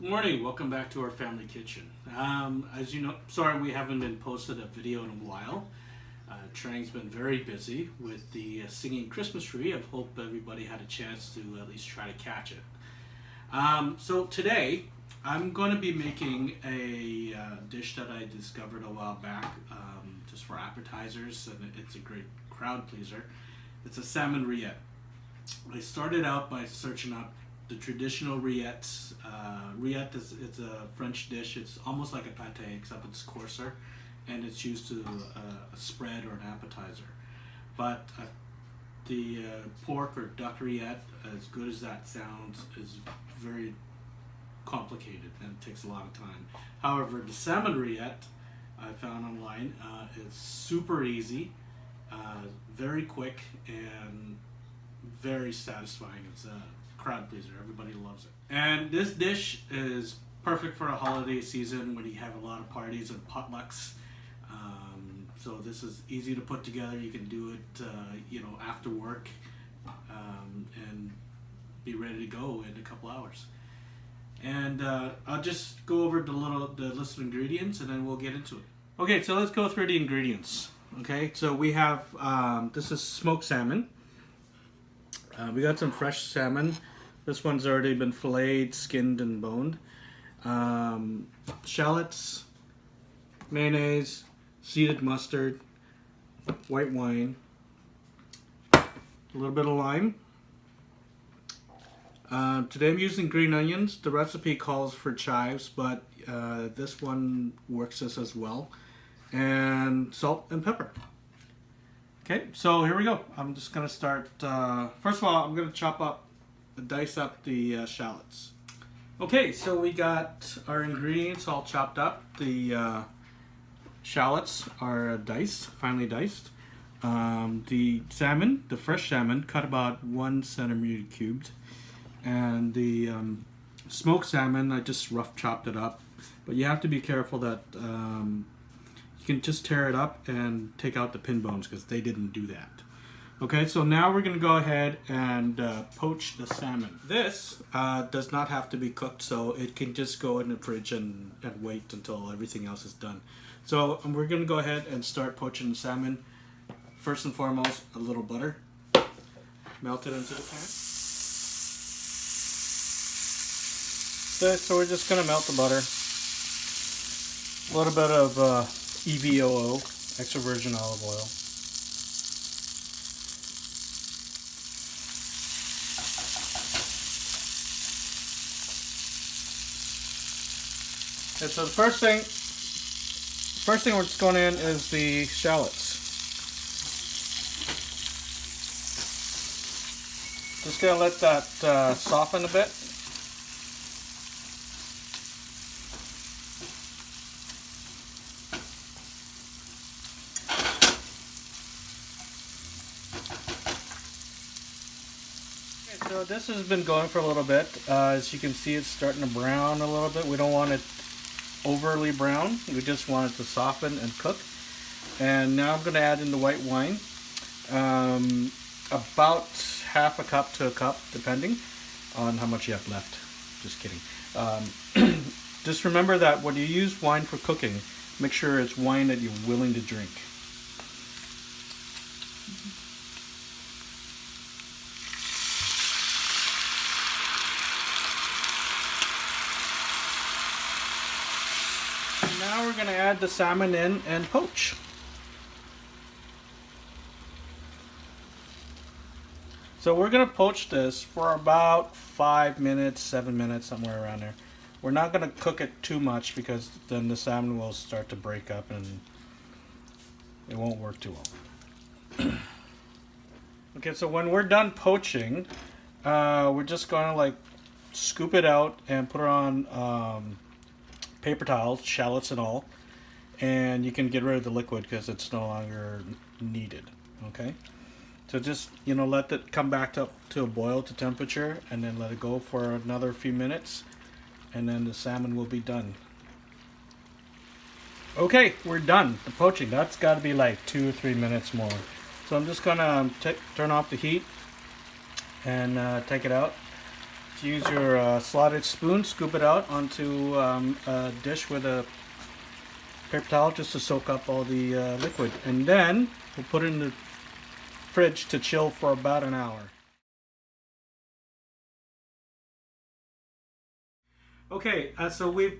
Good morning. Welcome back to our family kitchen. As you know, sorry we haven't been posted a video in a while. Trang's been very busy with the singing Christmas tree. I hope everybody had a chance to at least try to catch it. So today I'm going to be making a dish that I discovered a while back, just for appetizers, and it's a great crowd pleaser. It's a salmon rillette. I started out by searching up the traditional rillettes. Rillette is it's a French dish. It's almost like a pate except it's coarser, and it's used to a spread or an appetizer. But the pork or duck rillette, as good as that sounds, is very complicated and it takes a lot of time. However, the salmon rillette I found online is super easy, very quick, and very satisfying. It's a crowd pleaser. Everybody loves it. And this dish is perfect for a holiday season when you have a lot of parties and potlucks. So this is easy to put together. You can do it, after work, and be ready to go in a couple hours. And I'll just go over the list of ingredients, and then we'll get into it. Okay, so let's go through the ingredients. Okay, so we have this is smoked salmon. We got some fresh salmon. This one's already been filleted, skinned, and boned. Shallots, mayonnaise, seeded mustard, white wine, a little bit of lime. Today I'm using green onions. The recipe calls for chives, but this one works as well. And salt and pepper. Okay, so here we go. I'm just going to start, first of all, I'm going to dice up the shallots. Okay, so we got our ingredients all chopped up. The shallots are diced, finely diced. The salmon, the fresh salmon, cut about 1 centimeter cubed. And the smoked salmon, I just rough chopped it up. But you have to be careful that you can just tear it up and take out the pin bones because they didn't do that. Okay, so now we're going to go ahead and poach the salmon. This does not have to be cooked, so it can just go in the fridge and wait until everything else is done. So we're going to go ahead and start poaching the salmon. First and foremost, a little butter. Melt it into the pan. So we're just going to melt the butter. A little bit of EVOO, extra virgin olive oil. And so the first thing that's going in is the shallots. Just gonna let that soften a bit. So this has been going for a little bit. As you can see, it's starting to brown a little bit. We don't want it overly brown. We just want it to soften and cook. And now I'm going to add in the white wine. About half a cup to a cup, depending on how much you have left. Just kidding. Just remember that when you use wine for cooking, make sure it's wine that you're willing to drink. Now we're going to add the salmon in and poach. So we're going to poach this for about 5 minutes, 7 minutes, somewhere around there. We're not going to cook it too much because then the salmon will start to break up and it won't work too well. Okay, so when we're done poaching, we're just going to scoop it out and put it on paper towels, shallots and all, and you can get rid of the liquid because it's no longer needed. Okay, so just let it come back up to a boil to temperature, and then let it go for another few minutes, and then the salmon will be done. Okay, we're done. The poaching, that's got to be like 2 or 3 minutes more. So I'm just gonna turn off the heat and take it out. Use your slotted spoon, scoop it out onto a dish with a paper towel just to soak up all the liquid. And then we'll put it in the fridge to chill for about an hour. Okay, so we've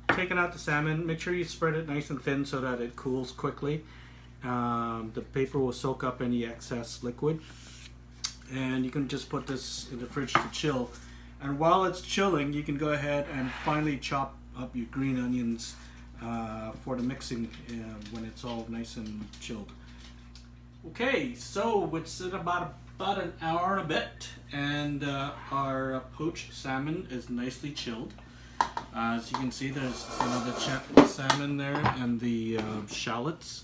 taken out the salmon. Make sure you spread it nice and thin so that it cools quickly. The paper will soak up any excess liquid. And you can just put this in the fridge to chill. And while it's chilling, you can go ahead and finally chop up your green onions for the mixing when it's all nice and chilled. Okay, so it's in about an hour and a bit, and our poached salmon is nicely chilled. As you can see, there's the salmon there and the shallots,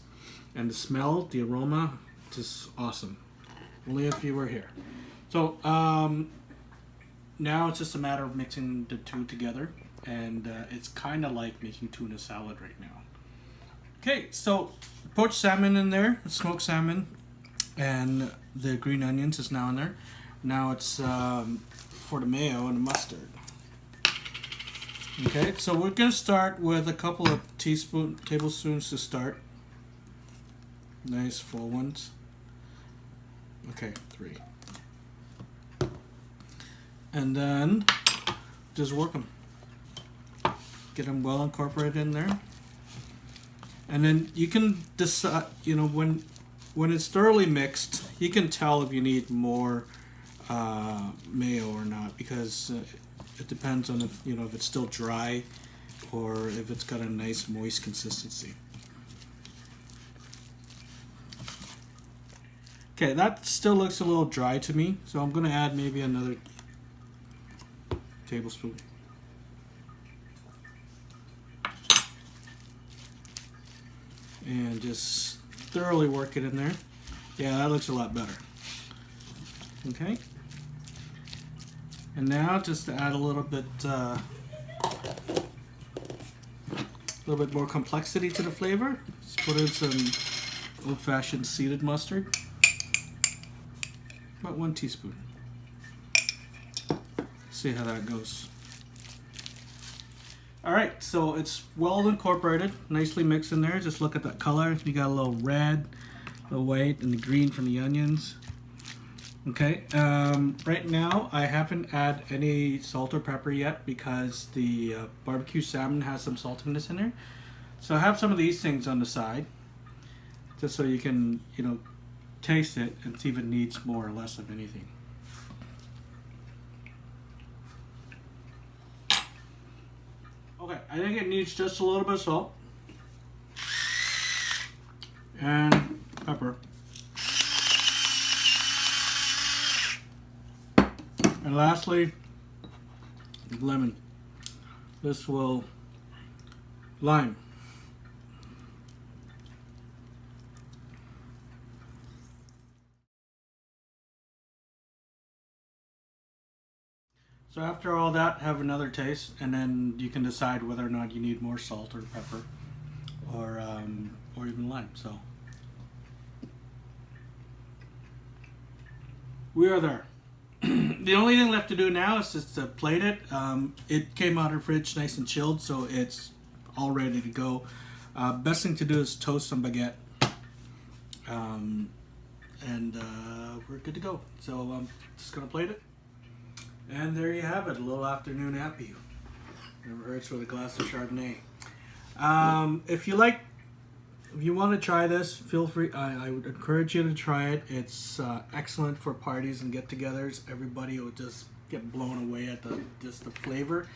and the smell, the aroma, just awesome. Only if you were here. So now it's just a matter of mixing the two together, and it's kind of like making tuna salad right now. Okay, so poached salmon in there, smoked salmon, and the green onions is now in there. Now it's for the mayo and the mustard. Okay, so we're gonna start with a couple of tablespoons to start. Nice full ones. Okay, 3. And then just work them. Get them well incorporated in there. And then you can decide, when it's thoroughly mixed, you can tell if you need more mayo or not, because it depends on if it's still dry or if it's got a nice moist consistency. Okay, that still looks a little dry to me, so I'm going to add maybe another tablespoon. And just thoroughly work it in there. Yeah, that looks a lot better. Okay. And now just to add a little bit more complexity to the flavor, let's put in some old-fashioned seeded mustard. About 1 teaspoon. See how that goes. Alright, so it's well incorporated, nicely mixed in there. Just look at that color. You got a little red, the white, and the green from the onions. Okay, right now I haven't added any salt or pepper yet because the barbecue salmon has some saltiness in there. So I have some of these things on the side, just so you can, taste it and see if it needs more or less of anything. Okay, I think it needs just a little bit of salt and pepper. And lastly, lemon. This will lime. So after all that, have another taste, and then you can decide whether or not you need more salt or pepper, or even lime. So we are there. The only thing left to do now is just to plate it. It came out of the fridge nice and chilled, so it's all ready to go. Best thing to do is toast some baguette, and we're good to go. So I'm just gonna plate it. And there you have it, a little afternoon happy. Never hurts with a glass of Chardonnay. If you want to try this, feel free. I would encourage you to try it. It's excellent for parties and get-togethers. Everybody will just get blown away at the flavor,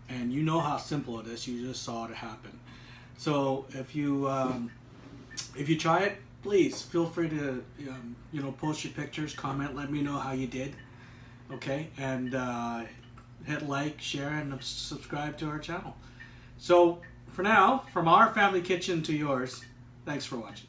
and you know how simple it is. You just saw it happen. So if you try it, please feel free to post your pictures, comment, let me know how you did. Okay, and hit like, share, and subscribe to our channel. So for now, from our family kitchen to yours, thanks for watching.